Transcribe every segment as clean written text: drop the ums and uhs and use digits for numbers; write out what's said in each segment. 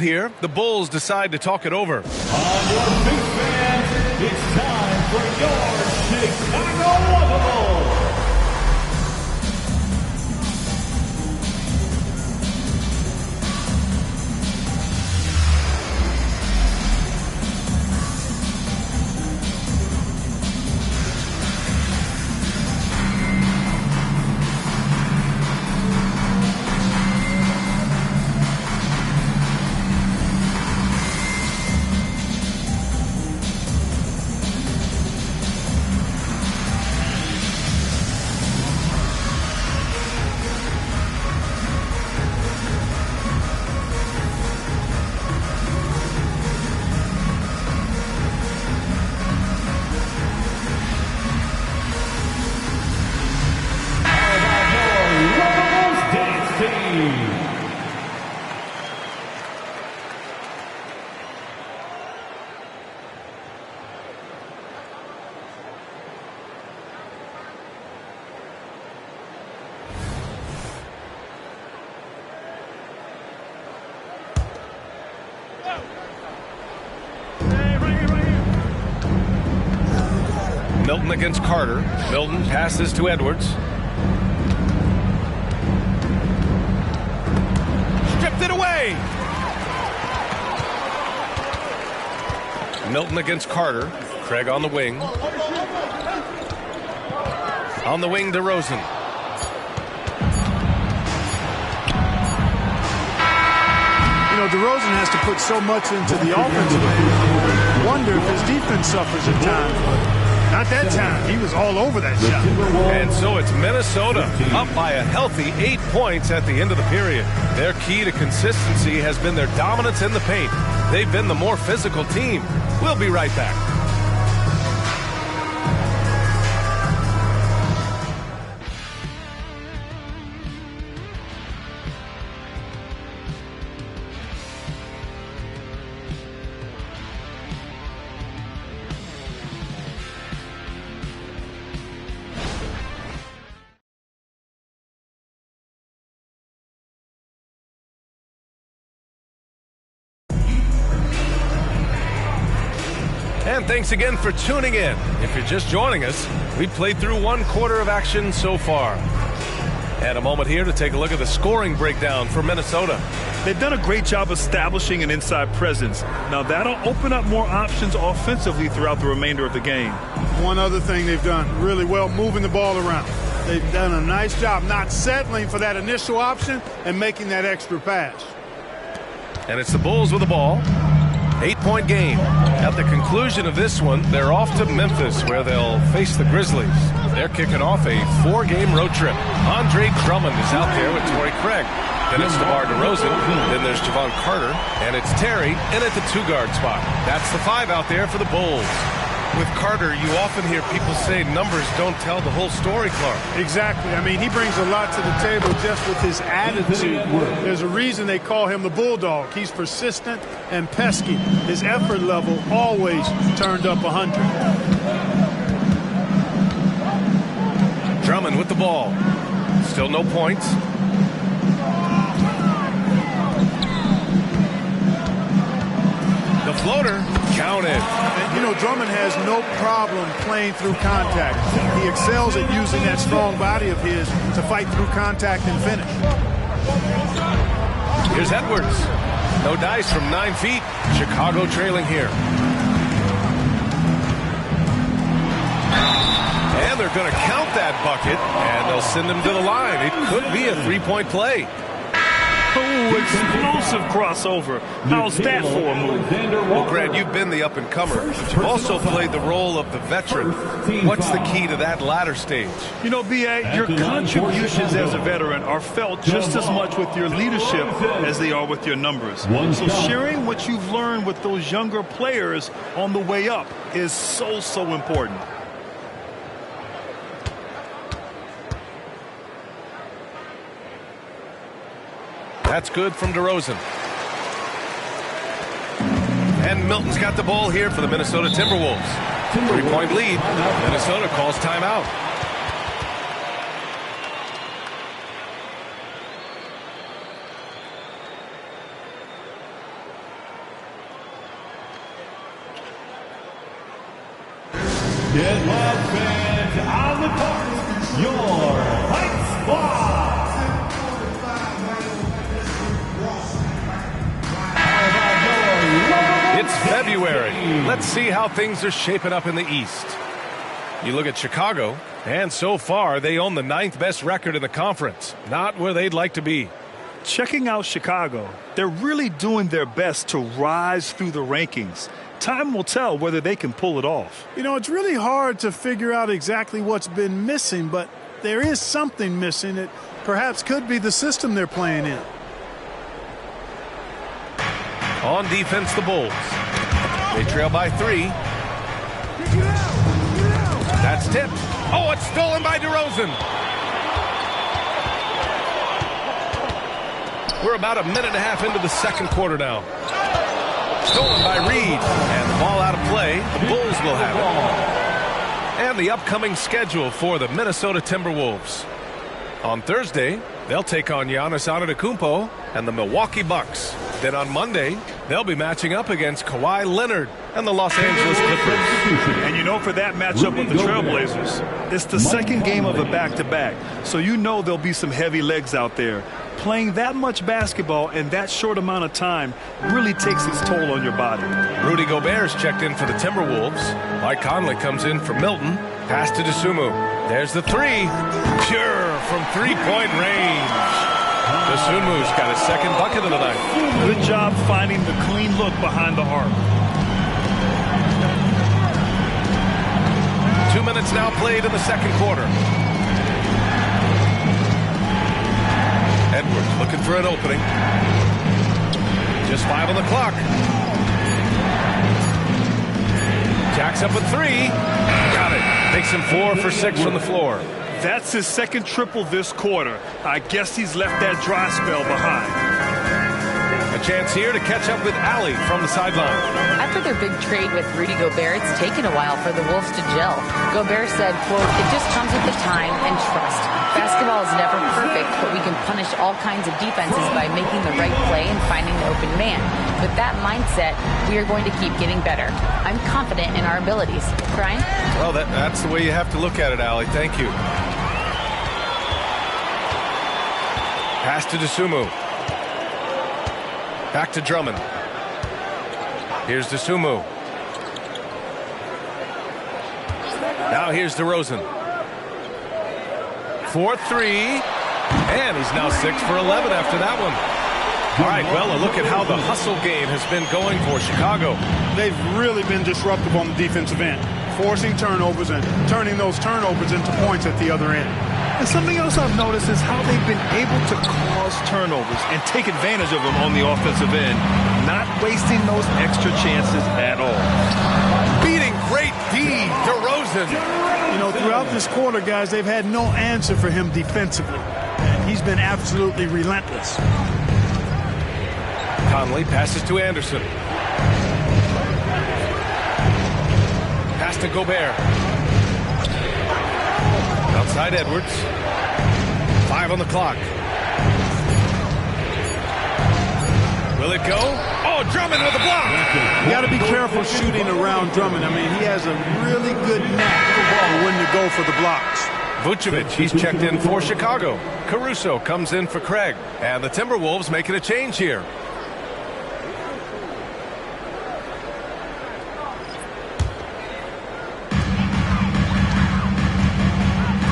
Here, the Bulls decide to talk it over. On your big fans, it's time for your Chicago Wobble. Milton against Carter. Milton passes to Edwards. Stripped it away. Milton against Carter. Craig on the wing. On the wing, DeRozan. You know, DeRozan has to put so much into the offensive end. Wonder if his defense suffers at times. Not that time. He was all over that shot. And so it's Minnesota up by a healthy 8 points at the end of the period. Their key to consistency has been their dominance in the paint. They've been the more physical team. We'll be right back. And thanks again for tuning in. If you're just joining us, we played through one quarter of action so far. And a moment here to take a look at the scoring breakdown for Minnesota. They've done a great job establishing an inside presence. Now that'll open up more options offensively throughout the remainder of the game. One other thing they've done really well, moving the ball around. They've done a nice job not settling for that initial option and making that extra pass. And it's the Bulls with the ball. 8-point game. At the conclusion of this one, they're off to Memphis, where they'll face the Grizzlies. They're kicking off a 4-game road trip. Andre Drummond is out there with Torrey Craig. Then it's DeMar DeRozan. Then there's Javon Carter. And it's Terry in at the 2-guard spot. That's the 5 out there for the Bulls. With Carter, you often hear people say numbers don't tell the whole story, Clark. Exactly. I mean, he brings a lot to the table just with his attitude. There's a reason they call him the Bulldog. He's persistent and pesky. His effort level always turned up 100. Drummond with the ball. Still no points. The floater counted. And, you know, Drummond has no problem playing through contact. He excels at using that strong body of his to fight through contact and finish. Here's Edwards. No dice from 9 feet. Chicago trailing here. And they're going to count that bucket, and they'll send him to the line. It could be a 3-point play. Oh, explosive crossover. How's that for a move? Well, Grant, you've been the up-and-comer, but you've also played the role of the veteran. What's the key to that latter stage? You know, B.A., your contributions as a veteran are felt just as much with your leadership as they are with your numbers. So sharing what you've learned with those younger players on the way up is so important. That's good from DeRozan. And Milton's got the ball here for the Minnesota Timberwolves. 3-point lead. Minnesota calls timeout. Get loud, fans. On the court, your Heights Squad. It's February. Let's see how things are shaping up in the East. You look at Chicago, and so far they own the 9th best record in the conference. Not where they'd like to be. Checking out Chicago, they're really doing their best to rise through the rankings. Time will tell whether they can pull it off. You know, it's really hard to figure out exactly what's been missing, but there is something missing that perhaps could be the system they're playing in. On defense, the Bulls. They trail by 3. That's tipped. Oh, it's stolen by DeRozan. We're about a minute and a half into the second quarter now. Stolen by Reed. And the ball out of play. The Bulls will have it. And the upcoming schedule for the Minnesota Timberwolves. On Thursday, they'll take on Giannis Antetokounmpo and the Milwaukee Bucks. Then on Monday, they'll be matching up against Kawhi Leonard and the Los Angeles Clippers. And you know, for that matchup with the Trailblazers, it's the second game of a back-to-back. So you know there'll be some heavy legs out there. Playing that much basketball in that short amount of time really takes its toll on your body. Rudy Gobert's checked in for the Timberwolves. Mike Conley comes in for Milton. Pass to Dosunmu. There's the 3. Pure from three-point range. Dosunmu's got his second bucket of the night. Good job finding the clean look behind the arc. 2 minutes now played in the second quarter. Edwards looking for an opening. Just 5 on the clock. Jacks up with 3. Got it. Makes him 4 for 6 from the floor. That's his second triple this quarter. I guess he's left that dry spell behind. A chance here to catch up with Allie from the sideline. After their big trade with Rudy Gobert, it's taken a while for the Wolves to gel. Gobert said, quote, "It just comes with the time and trust. Basketball is never perfect, but we can punish all kinds of defenses by making the right play and finding the open man. With that mindset, we are going to keep getting better. I'm confident in our abilities." Brian? Well, that's the way you have to look at it, Allie. Thank you. Pass to Dosunmu. Back to Drummond. Here's Dosunmu. Now here's DeRozan. 4-3. And he's now 6 for 11 after that one. All right, well, a look at how the hustle game has been going for Chicago. They've really been disruptive on the defensive end, forcing turnovers and turning those turnovers into points at the other end. And something else I've noticed is how they've been able to cause turnovers and take advantage of them on the offensive end, not wasting those extra chances at all. Beating great D, DeRozan. You know, throughout this quarter, guys, they've had no answer for him defensively. And he's been absolutely relentless. Conley passes to Anderson. Pass to Gobert. Outside Edwards. 5 on the clock. Will it go? Oh, Drummond with the block. You got to be careful shooting around Drummond. I mean, he has a really good knack for when to go for the blocks. Vucevic, he's checked in for Chicago. Caruso comes in for Craig. And the Timberwolves making a change here.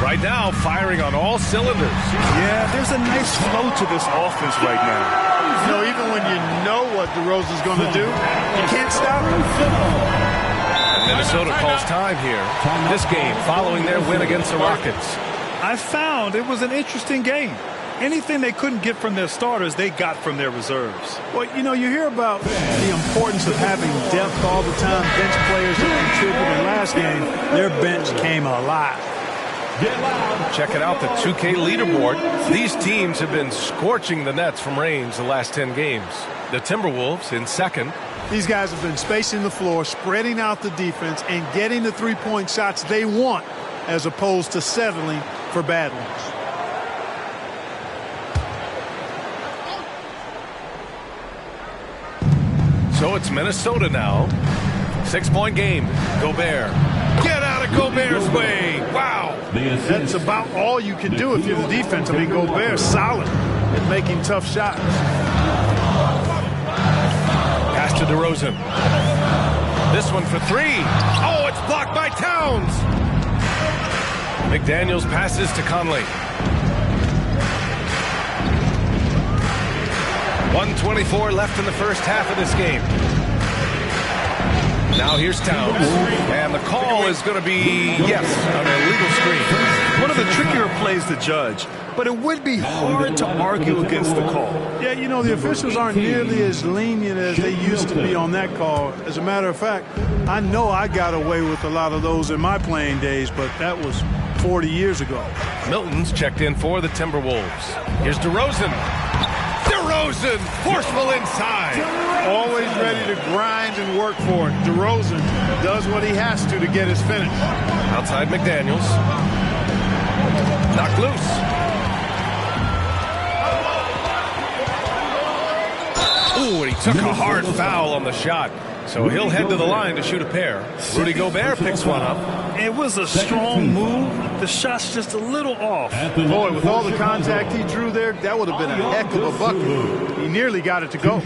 Right now, firing on all cylinders. Yeah, there's a nice flow to this offense right now. You know, even when you know what DeRozan's going to do, you can't stop him. And Minnesota calls time here. This game following their win against the Rockets. I found it was an interesting game. Anything they couldn't get from their starters, they got from their reserves. Well, you know, you hear about the importance of having depth all the time. Bench players that contributed last game, their bench came alive. Check it out, the 2K leaderboard. These teams have been scorching the nets from range the last 10 games. The Timberwolves in second. These guys have been spacing the floor, spreading out the defense, and getting the three-point shots they want as opposed to settling for bad ones. So it's Minnesota now. 6-point game. Gobert. Get out of it Gobert's way. Wow. That's about all you can do if you're the defense. I mean, Gobert's solid at making tough shots. Pass to DeRozan. This one for three. Oh, it's blocked by Towns. McDaniels passes to Conley. 1:24 left in the first half of this game. Now here's Towns. And the call is going to be, yes, an illegal screen. One of the trickier plays to judge, but it would be hard to argue against the call. Yeah, you know, the officials aren't nearly as lenient as they used to be on that call. As a matter of fact, I know I got away with a lot of those in my playing days, but that was 40 years ago. Milton's checked in for the Timberwolves. Here's DeRozan. DeRozan, forceful inside. Always ready to grind and work for it. DeRozan does what he has to get his finish. Outside McDaniels. Knocked loose. Ooh, and he took a hard foul on the shot. So he'll head to the line to shoot a pair. Rudy Gobert picks one up. It was a strong move. The shot's just a little off. Boy, with all the contact he drew there, that would have been a heck of a bucket. He nearly got it to go.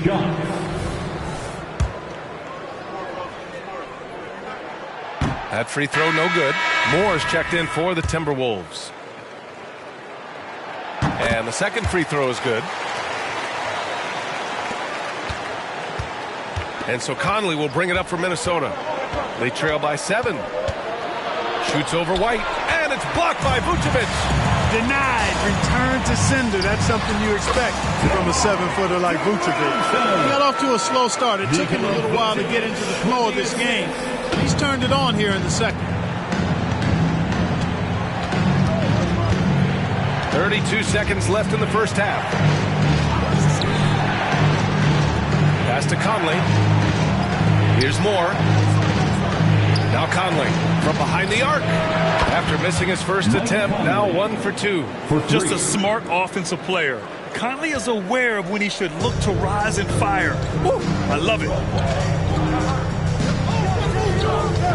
That free throw no good. Moore's checked in for the Timberwolves. And the second free throw is good. And so Conley will bring it up for Minnesota. They trail by 7. Shoots over White, and it's blocked by Vucevic. Denied. Return to sender. That's something you expect from a 7-footer like Vucevic. He got off to a slow start. It took him a little while to get into the flow of this game. He's turned it on here in the second. 32 seconds left in the first half. Pass to Conley. Here's Moore. Now Conley from behind the arc. After missing his first attempt, now 1 for 2. Just a smart offensive player. Conley is aware of when he should look to rise and fire. Woo, I love it.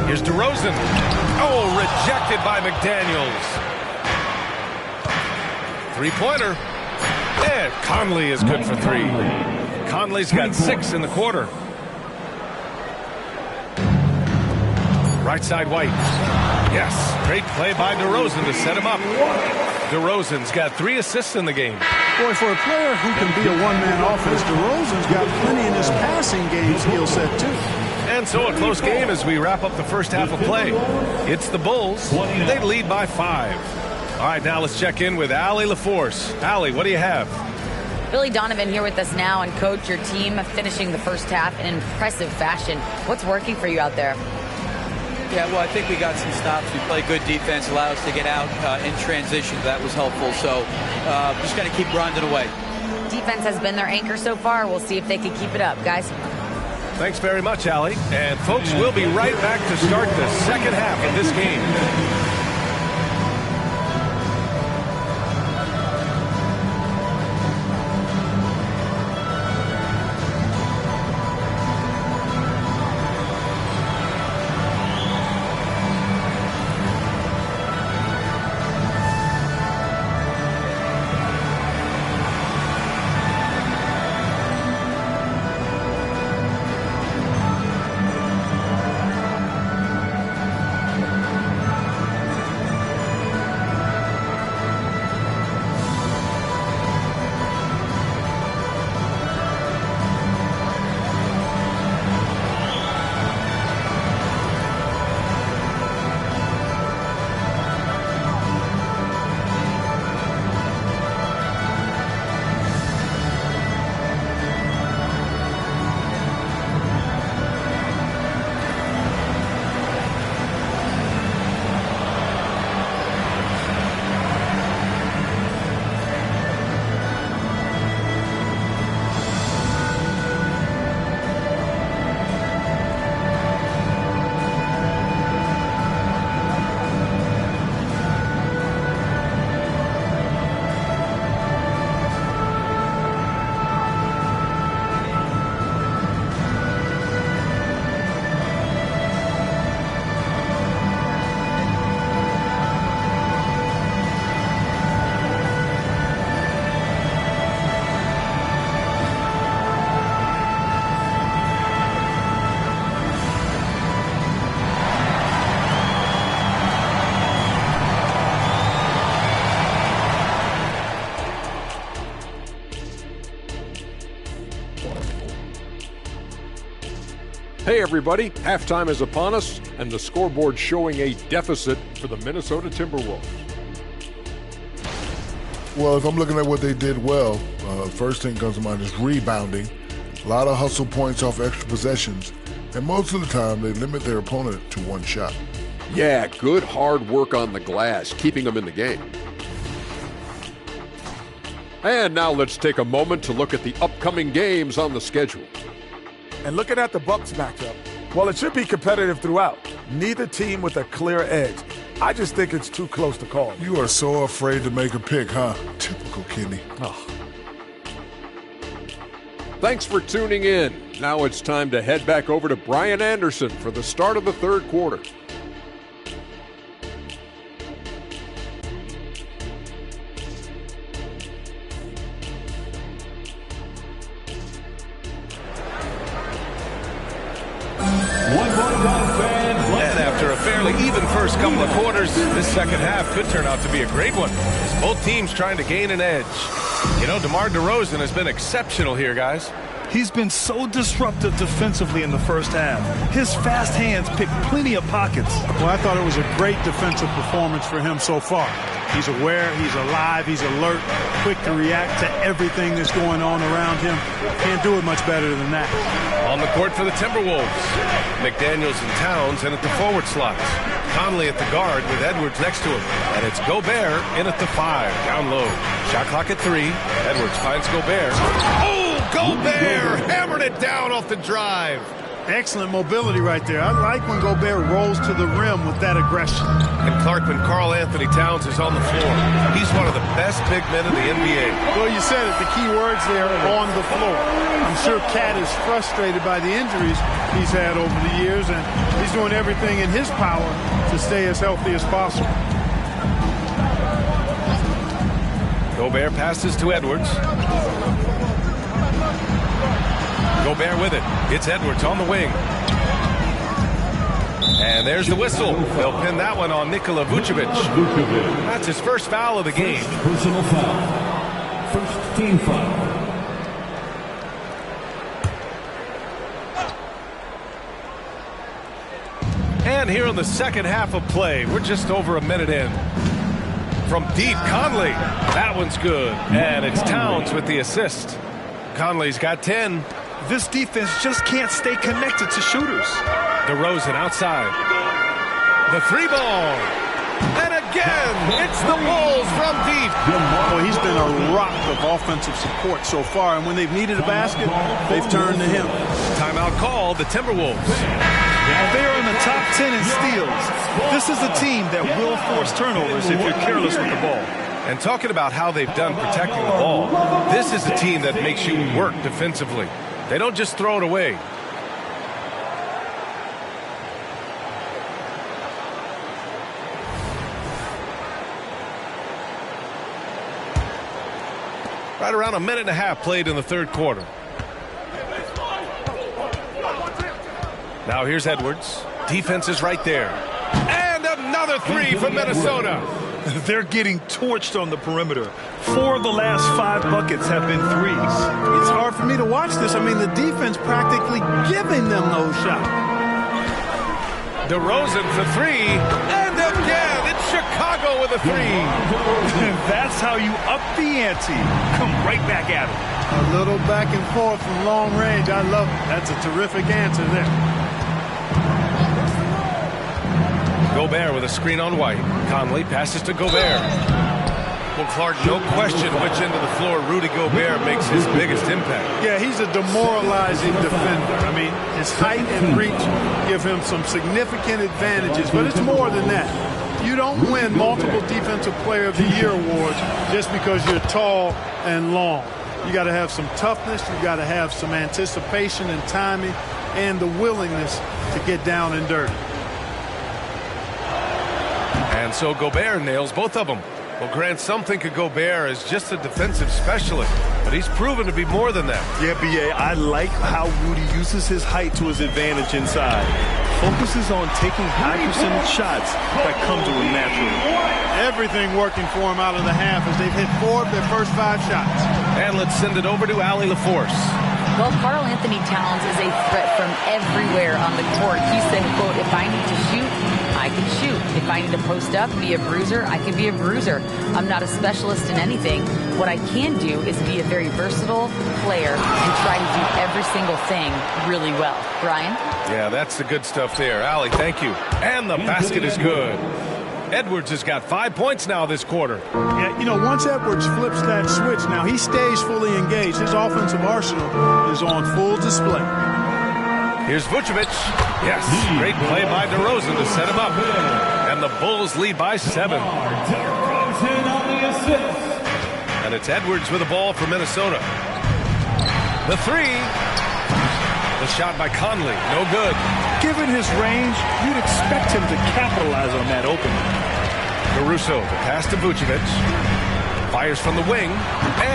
Here's DeRozan. Oh, rejected by McDaniels. Three-pointer. And Conley is good for 3. Conley's got 6 in the quarter. Right side White. Yes, great play by DeRozan to set him up. DeRozan's got 3 assists in the game. Boy, for a player who can be a one-man offense, DeRozan's got plenty in his passing game skill set, too. And so a close game as we wrap up the first half of play. It's the Bulls. They lead by 5. All right, now let's check in with Allie LaForce. Allie, what do you have? Billy Donovan here with us now, and coach, your team finishing the first half in impressive fashion. What's working for you out there? Yeah, well, I think we got some stops. We played good defense, allowed us to get out in transition. That was helpful. So just got to keep grinding away. Defense has been their anchor so far. We'll see if they can keep it up, guys. Thanks very much, Allie. And folks, we'll be right back to start the second half of this game. Hey everybody, halftime is upon us and the scoreboard showing a deficit for the Minnesota Timberwolves. Well, if I'm looking at what they did well, first thing comes to mind is rebounding. A lot of hustle points off extra possessions, and most of the time they limit their opponent to one shot. Yeah, good hard work on the glass, keeping them in the game. And now let's take a moment to look at the upcoming games on the schedule. And looking at the Bucks matchup, well, it should be competitive throughout. Neither team with a clear edge. I just think it's too close to call. You are so afraid to make a pick, huh? Typical Kenny. Oh. Thanks for tuning in. Now it's time to head back over to Brian Anderson for the start of the third quarter. And after a fairly even first couple of quarters, this second half could turn out to be a great one, as both teams trying to gain an edge. You know, DeMar DeRozan has been exceptional here, guys. He's been so disruptive defensively in the first half. His fast hands pick plenty of pockets. Well, I thought it was a great defensive performance for him so far. He's aware, he's alive, he's alert, quick to react to everything that's going on around him. Can't do it much better than that. On the court for the Timberwolves, McDaniels and Towns in at the forward slots. Conley at the guard with Edwards next to him. And it's Gobert in at the 5, down low. Shot clock at 3. Edwards finds Gobert. Oh, Gobert hammered it down off the drive. Excellent mobility right there. I like when Gobert rolls to the rim with that aggression. And Clark, when Karl Anthony Towns is on the floor, he's one of the best big men in the NBA. Well, you said it, the key words there, on the floor. I'm sure Cat is frustrated by the injuries he's had over the years, and he's doing everything in his power to stay as healthy as possible. Gobert passes to Edwards. Gobert with it. It's Edwards on the wing. And there's the whistle. They'll pin that one on Nikola Vucevic. That's his first foul of the game. Personal foul. First team foul. And here in the second half of play, we're just over a minute in. From deep, Conley. That one's good. And it's Towns with the assist. Conley's got 10. This defense just can't stay connected to shooters. DeRozan outside. The 3-ball. And again, it's the Bulls from deep. Well, he's been a rock of offensive support so far, and when they've needed a basket, they've turned to him. Timeout called, the Timberwolves. They are in the top 10 in steals. This is a team that will force turnovers if you're careless with the ball. And talking about how they've done protecting the ball, this is a team that makes you work defensively. They don't just throw it away. Right around a minute and a half played in the third quarter. Now here's Edwards. Defense is right there. And another 3 from Minnesota. They're getting torched on the perimeter. 4 of the last 5 buckets have been threes. It's hard for me to watch this. I mean, the defense practically giving them those shots. DeRozan for 3. And again, it's Chicago with a 3. That's how you up the ante. Come right back at it. A little back and forth from long range. I love it. That's a terrific answer there. Gobert with a screen on White. Conley passes to Gobert. Well, Clark, no question which end of the floor Rudy Gobert makes his biggest impact. Yeah, he's a demoralizing defender. I mean, his height and reach give him some significant advantages, but it's more than that. You don't win multiple Defensive Player of the Year awards just because you're tall and long. You got to have some toughness, you got to have some anticipation and timing, and the willingness to get down and dirty. And so Gobert nails both of them. Well, Grant, some think of Gobert as just a defensive specialist, but he's proven to be more than that. Yeah, B.A., I like how Rudy uses his height to his advantage inside. Focuses on taking high percentage shots that come to him naturally. Everything working for him out of the half as they've hit 4 of their first 5 shots. And let's send it over to Allie LaForce. Well, Karl Anthony Towns is a threat from everywhere on the court. He said, quote, if I need to shoot, I can shoot. If I need to post up, be a bruiser, I can be a bruiser. I'm not a specialist in anything. What I can do is be a very versatile player and try to do every single thing really well. Brian? Yeah, that's the good stuff there. Allie, thank you. And the basket is good. Edwards has got 5 points now this quarter. Yeah, you know, once Edwards flips that switch, now he stays fully engaged. His offensive arsenal is on full display. Here's Vucevic. Yes, great play by DeRozan to set him up. And the Bulls lead by 7. And it's Edwards with the ball for Minnesota. The three. The shot by Conley. No good. Given his range, you'd expect him to capitalize on that opening. Caruso, the pass to Vucevic. Fires from the wing.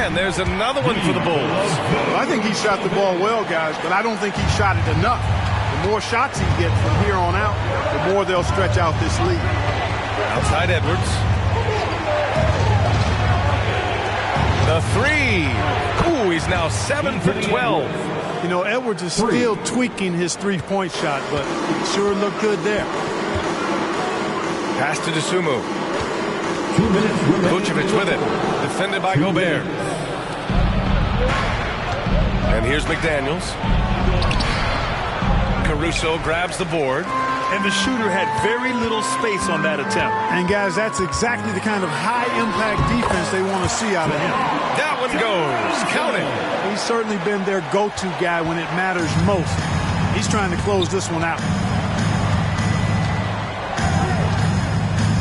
And there's another one for the Bulls. Well, I think he shot the ball well, guys, but I don't think he shot it enough. The more shots he gets from here on out, the more they'll stretch out this lead. Outside Edwards. The three. Ooh, he's now 7 for 12. You know, Edwards is still tweaking his three-point shot, but it sure looked good there. Pass to DeSumo. Vucevic with it. Defended by Gobert. And here's McDaniels. Caruso grabs the board. And the shooter had very little space on that attempt. And, guys, that's exactly the kind of high-impact defense they want to see out of him. That one goes. Count it. He's certainly been their go-to guy when it matters most. He's trying to close this one out.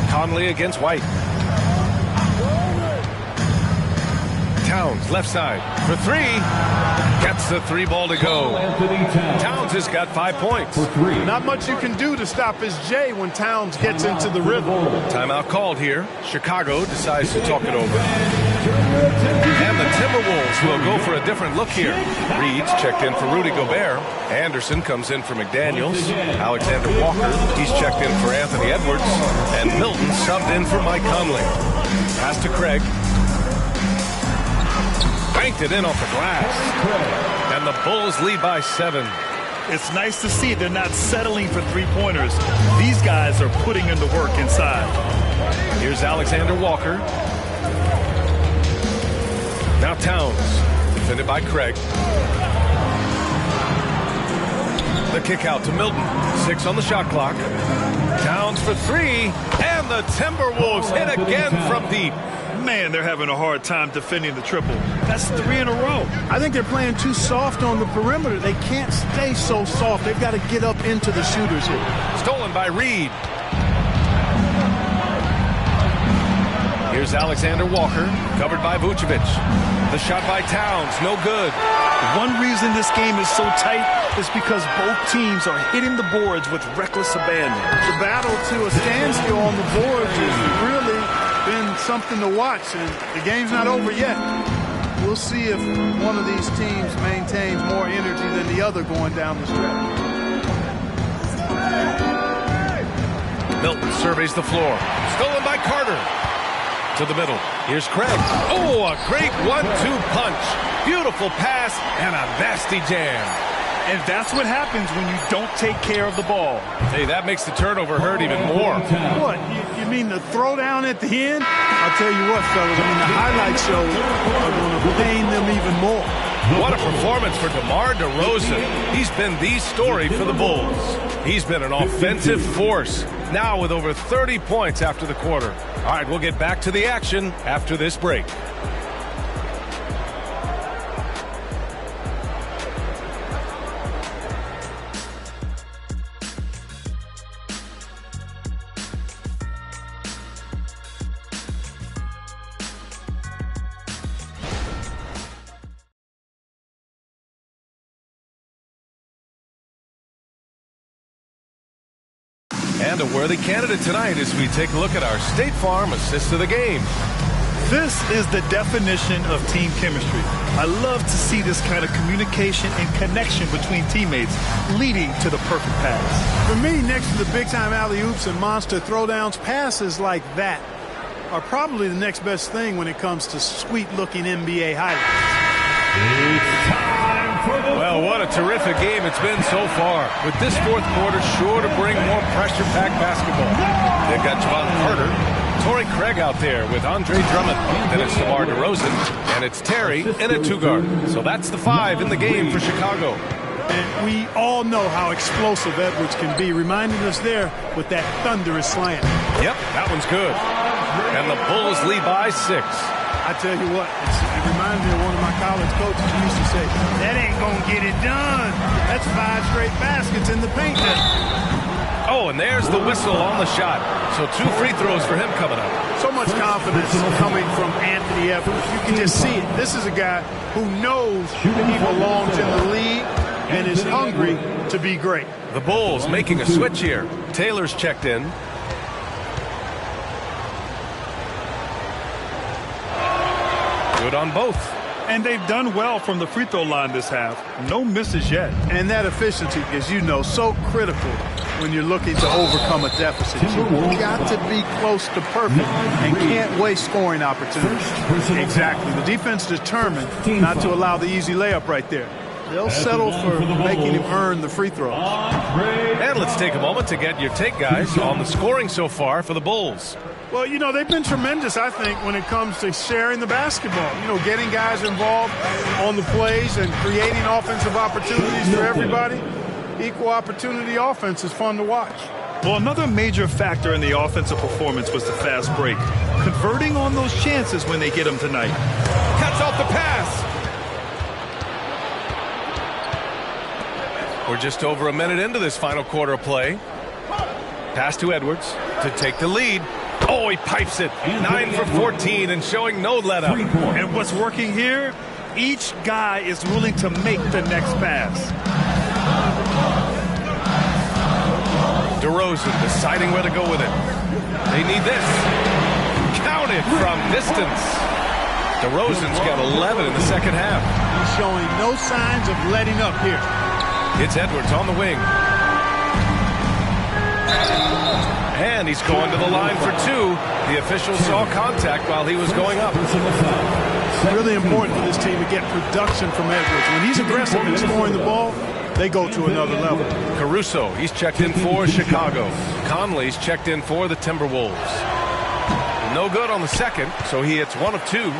Conley against White. Towns, left side, for three. Gets the three ball to go. Towns has got 5 points. Not much you can do to stop his J when Towns gets into the rhythm. Timeout called here. Chicago decides to talk it over. And the Timberwolves will go for a different look here. Reed's checked in for Rudy Gobert. Anderson comes in for McDaniels. Alexander Walker, he's checked in for Anthony Edwards. And Milton subbed in for Mike Conley. Pass to Craig. Banked it in off the glass. And the Bulls lead by 7. It's nice to see they're not settling for three-pointers. These guys are putting in the work inside. Here's Alexander Walker. Now Towns, defended by Craig. The kick out to Milton. 6 on the shot clock. Towns for three. And the Timberwolves hit again from deep. Man, they're having a hard time defending the triple. That's 3 in a row. I think they're playing too soft on the perimeter. They can't stay so soft. They've got to get up into the shooters here. Stolen by Reed. Here's Alexander Walker, covered by Vucevic. The shot by Towns, no good. One reason this game is so tight is because both teams are hitting the boards with reckless abandon. The battle to a standstill on the boards has really been something to watch, and the game's not over yet. We'll see if one of these teams maintains more energy than the other going down the stretch. Milton surveys the floor. Stolen by Carter. To the middle. Here's Craig. Oh, a great 1-2 punch. Beautiful pass and a nasty jam. And that's what happens when you don't take care of the ball. Hey, that makes the turnover hurt even more. What? You mean the throwdown at the end? I'll tell you what, fellas. I mean, the highlight shows are going to pain them even more. What a performance for DeMar DeRozan. He's been the story for the Bulls. He's been an offensive force, now with over 30 points after the quarter. All right, we'll get back to the action after this break. And a worthy candidate tonight as we take a look at our State Farm assist of the game. This is the definition of team chemistry. I love to see this kind of communication and connection between teammates leading to the perfect pass. For me, next to the big-time alley-oops and monster throwdowns, passes like that are probably the next best thing when it comes to sweet-looking NBA highlights. It's time for Well, what a terrific game it's been so far. With this fourth quarter sure to bring more pressure-packed basketball. They've got Javon Carter, Torrey Craig out there with Andre Drummond. Then it's DeMar DeRozan, and it's Terry in a two-guard. So that's the 5 in the game for Chicago. And we all know how explosive Edwards can be, reminding us there with that thunderous slant. Yep, that one's good. And the Bulls lead by 6. I tell you what, it reminds me of one of my college coaches who used to say, that ain't going to get it done. That's 5 straight baskets in the paint. Oh, and there's the whistle on the shot. So 2 free throws for him coming up. So much confidence coming from Anthony Edwards. You can just see it. This is a guy who knows he belongs in the league and is hungry to be great. The Bulls making a switch here. Taylor's checked in. Good on both. And they've done well from the free throw line this half. No misses yet. And that efficiency, as you know, so critical when you're looking to overcome a deficit. You've got to be close to perfect and can't waste scoring opportunities. Exactly. The defense determined not to allow the easy layup right there. They'll settle for making him earn the free throws. And let's take a moment to get your take, guys, on the scoring so far for the Bulls. Well, you know, they've been tremendous, I think, when it comes to sharing the basketball. You know, getting guys involved on the plays and creating offensive opportunities for everybody. Equal opportunity offense is fun to watch. Well, another major factor in the offensive performance was the fast break. Converting on those chances when they get them tonight. Cuts off the pass. We're just over a minute into this final quarter of play. Pass to Edwards to take the lead. Oh, he pipes it. 9 for 14 and showing no let up. And what's working here? Each guy is willing to make the next pass. DeRozan deciding where to go with it. They need this. Count it from distance. DeRozan's got 11 in the second half. He's showing no signs of letting up here. It's Edwards on the wing. And he's going to the line for 2. The official saw contact while he was going up. Really important for this team to get production from Edwards. When he's aggressive in scoring the ball, they go to another level. Caruso, he's checked in for Chicago. Conley's checked in for the Timberwolves. No good on the second, so he hits 1 of 2.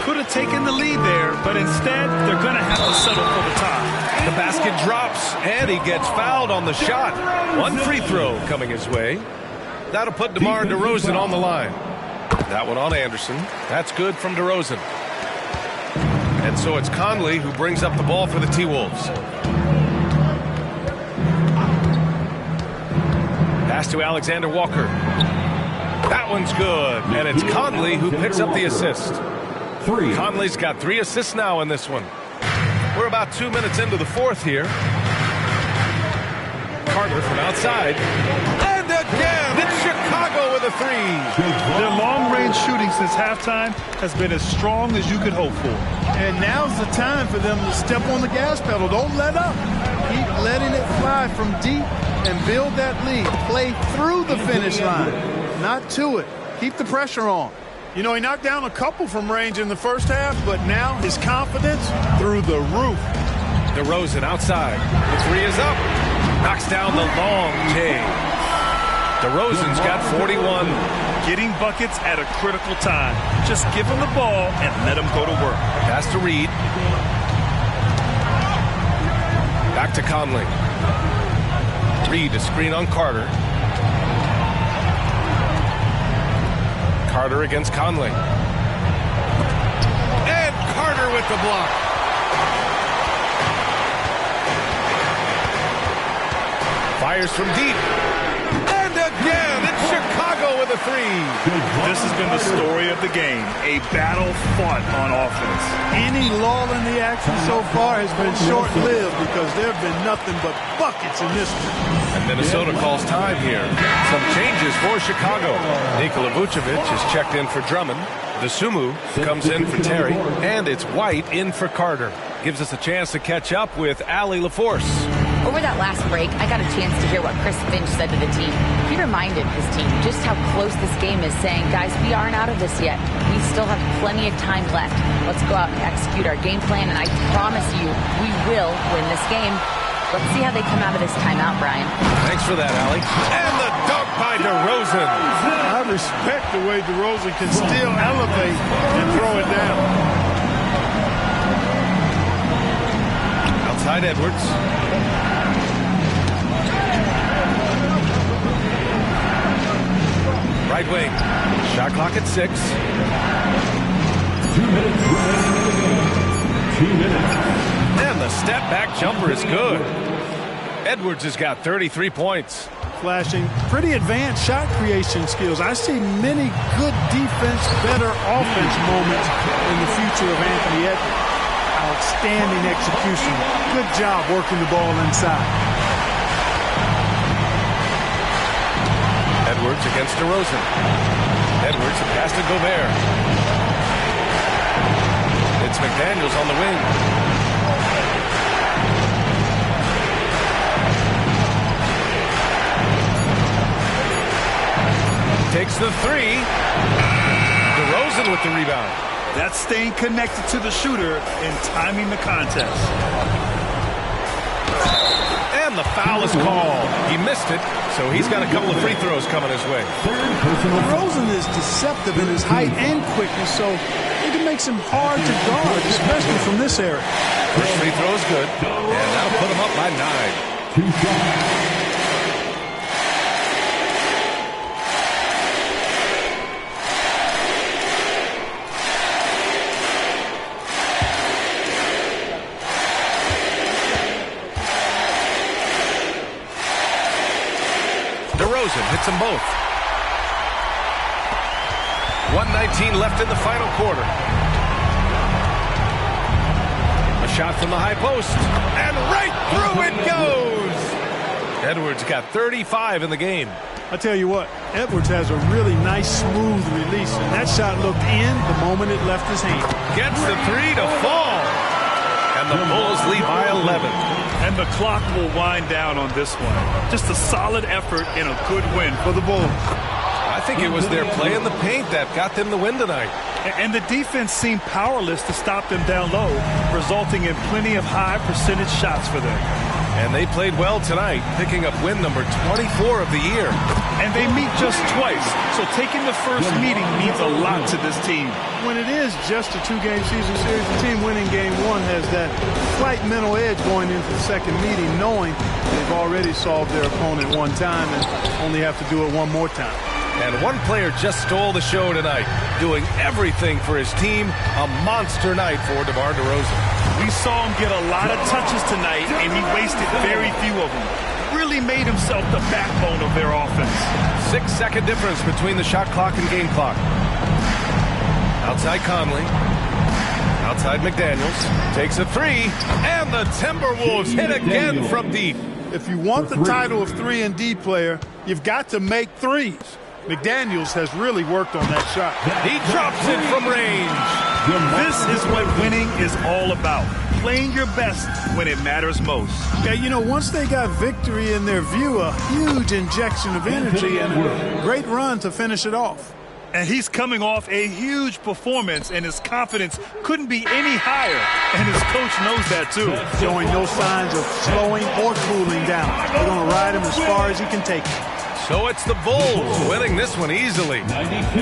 Could have taken the lead there, but instead they're going to have to settle for the tie. The basket drops, and he gets fouled on the shot. 1 free throw coming his way. That'll put DeMar DeRozan on the line. That one on Anderson. That's good from DeRozan. And so it's Conley who brings up the ball for the T-Wolves. Pass to Alexander Walker. That one's good. And it's Conley who picks up the assist. Conley's got 3 assists now in this one. We're about 2 minutes into the fourth here. Carter from outside. And again, it's Chicago with a 3. Their long-range shooting since halftime has been as strong as you could hope for. And now's the time for them to step on the gas pedal. Don't let up. Keep letting it fly from deep and build that lead. Play through the finish line, not to it. Keep the pressure on. You know, he knocked down a couple from range in the first half, but now his confidence through the roof. DeRozan outside. The 3 is up. Knocks down the long K. DeRozan's got 41. Getting buckets at a critical time. Just give him the ball and let him go to work. Pass to Reed. Back to Conley. Reed to screen on Carter. Carter against Conley. And Carter with the block. Fires from deep. And again, it's Chicago with a 3. This has been the story of the game. A battle fought on offense. Any lull in the action so far has been short-lived because there have been nothing but buckets in this one. And Minnesota calls time here. Some changes for Chicago. Nikola Vucevic is checked in for Drummond. Dosunmu comes in for Terry. And it's White in for Carter. Gives us a chance to catch up with Allie LaForce. Over that last break, I got a chance to hear what Chris Finch said to the team. He reminded his team just how close this game is, saying, guys, we aren't out of this yet. We still have plenty of time left. Let's go out and execute our game plan, and I promise you, we will win this game. Let's see how they come out of this timeout, Brian. Thanks for that, Allie. And the dunk by DeRozan. I respect the way DeRozan can still elevate and throw it down. Outside Edwards. Right wing. Shot clock at 6. 2 minutes remaining in the game. 2 minutes. And the step back jumper is good. Edwards has got 33 points. Flashing pretty advanced shot creation skills. I see many good defense, better offense moments in the future of Anthony Edwards. Outstanding execution. Good job working the ball inside. Edwards against DeRozan. Edwards a pass to Gobert. It's McDaniels on the wing. Takes the 3. DeRozan with the rebound. That's staying connected to the shooter and timing the contest. And the foul is called. He missed it, so he's got a couple of free throws coming his way. DeRozan is deceptive in his height and quickness, so it makes him hard to guard, especially from this area. First free throw is good, and that'll put him up by 9. 2 shots. DeRozan hits them both. 1:19 left in the final quarter. A shot from the high post, and right through it goes. Edwards got 35 in the game. I tell you what, Edwards has a really nice, smooth release, and that shot looked in the moment it left his hand. Gets the 3 to fall, and the Bulls lead by 11. And the clock will wind down on this one. Just a solid effort and a good win for the Bulls. I think it was their play in the paint that got them the win tonight. And the defense seemed powerless to stop them down low, resulting in plenty of high percentage shots for them. And they played well tonight, picking up win number 24 of the year. And they meet just twice, so taking the first meeting means a lot to this team. When it is just a 2-game season series, the team winning game 1 has that slight mental edge going into the second meeting, knowing they've already solved their opponent one time and only have to do it one more time. And one player just stole the show tonight, doing everything for his team. A monster night for DeMar DeRozan. We saw him get a lot of touches tonight, and he wasted very few of them. Really made himself the backbone of their offense. 6-second difference between the shot clock and game clock. Outside Conley. Outside McDaniels. Takes a 3. And the Timberwolves hit again from deep. If you want the title of 3-and-D player, you've got to make threes. McDaniels has really worked on that shot. He drops it from range. This is what winning is all about. Playing your best when it matters most. Yeah, you know, once they got victory in their view, a huge injection of energy and a great run to finish it off. And he's coming off a huge performance, and his confidence couldn't be any higher. And his coach knows that, too. Showing no signs of slowing or cooling down. They're going to ride him as far as he can take him. So it's the Bulls winning this one easily.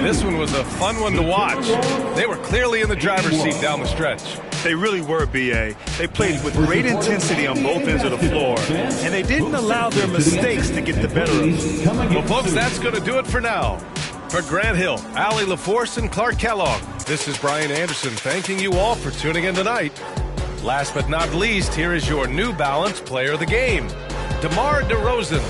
This one was a fun one to watch. They were clearly in the driver's seat down the stretch. They really were, B.A. They played with great intensity on both ends of the floor, and they didn't allow their mistakes to get the better of them. Well, folks, that's going to do it for now. For Grant Hill, Allie LaForce, and Clark Kellogg, this is Brian Anderson thanking you all for tuning in tonight. Last but not least, here is your New Balance Player of the Game, DeMar DeRozan.